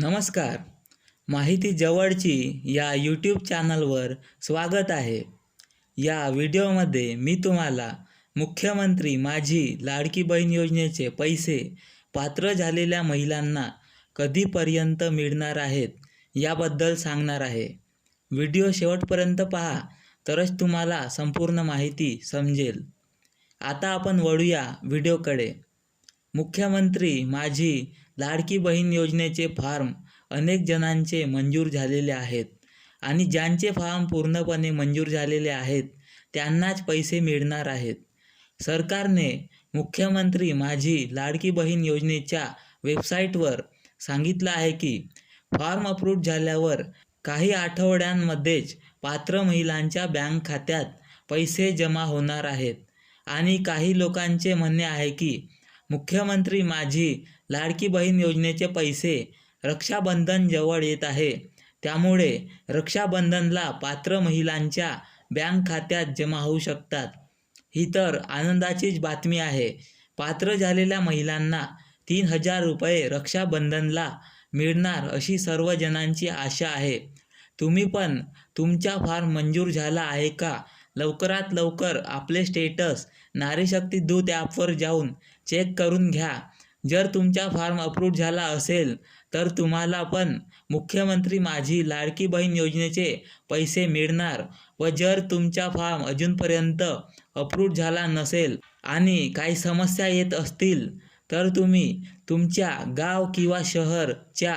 नमस्कार. माहिती जवळची या यूट्यूब चॅनलवर स्वागत आहे. या व्हिडिओमध्ये मी तुम्हाला मुख्यमंत्री माझी लाडकी बहीण योजनेचे पैसे पात्र झालेल्या महिलांना कधीपर्यंत मिळणार आहेत याबद्दल सांगणार आहे. व्हिडिओ शेवटपर्यंत पहा, तरच तुम्हाला संपूर्ण माहिती समजेल. आता आपण वळूया व्हिडिओकडे. मुख्यमंत्री माझी लाडकी बहीण योजनेचे फॉर्म अनेक जणांचे मंजूर झालेले आहेत आणि ज्यांचे फॉर्म पूर्णपणे मंजूर झालेले आहेत त्यांनाच पैसे मिळणार आहेत. सरकारने मुख्यमंत्री माझी लाडकी बहीण योजनेच्या वेबसाईटवर सांगितलं आहे की फॉर्म अप्रूव्ह झाल्यावर काही आठवड्यांमध्येच पात्र महिलांच्या बँक खात्यात पैसे जमा होणार आहेत. आणि काही लोकांचे म्हणणे आहे की मुख्यमंत्री माझी लाडकी बहीण योजनेचे पैसे रक्षाबंधन जवळ येत आहे, त्यामुळे रक्षाबंधनला पात्र महिलांच्या बँक खात्यात जमा होऊ शकतात. ही तर आनंदाचीच बातमी आहे. पात्र झालेल्या महिलांना 3,000 रुपये रक्षाबंधनला मिळणार अशी सर्व जणांची आशा आहे. तुम्ही पण तुमचा फॉर्म मंजूर झाला आहे का? लवकरात लवकर आपले स्टेटस नारी शक्ती दूत ॲपवर जाऊन चेक करून घ्या. जर तुमचा फॉर्म अप्रूव्ह झाला असेल तर तुम्हाला पण मुख्यमंत्री माझी लाडकी बहीण योजनेचे पैसे मिळणार. व जर तुमचा फॉर्म अजूनपर्यंत अप्रूव्ह झाला नसेल आणि काही समस्या येत असतील तर तुम्ही तुमच्या गाव किंवा शहरच्या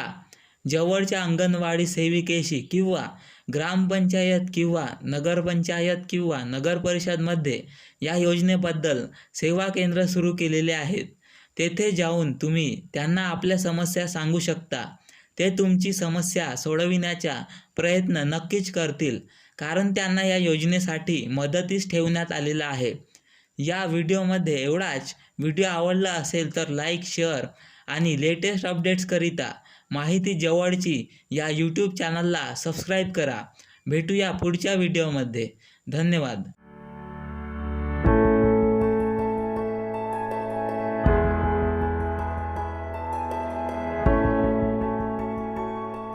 जवळच्या अंगणवाडी सेविकेशी किंवा ग्रामपंचायत किंवा नगरपंचायत किंवा नगरपरिषदमध्ये या योजनेबद्दल सेवा केंद्र सुरू केलेले आहेत. तेथे जाऊन तुम्ही त्यांना आपल्या समस्या सांगू शकता. ते तुमची समस्या सोडविण्याचा प्रयत्न नक्कीच करतील, कारण त्यांना या योजनेसाठी मदतीस ठेवण्यात आलेलं आहे. या व्हिडिओमध्ये एवढाच. व्हिडिओ आवडला असेल तर लाईक, शेअर आणि लेटेस्ट अपडेट्सकरिता माहिती जवळची या यूट्यूब चॅनलला सबस्क्राईब करा. भेटूया पुढच्या व्हिडिओमध्ये. धन्यवाद.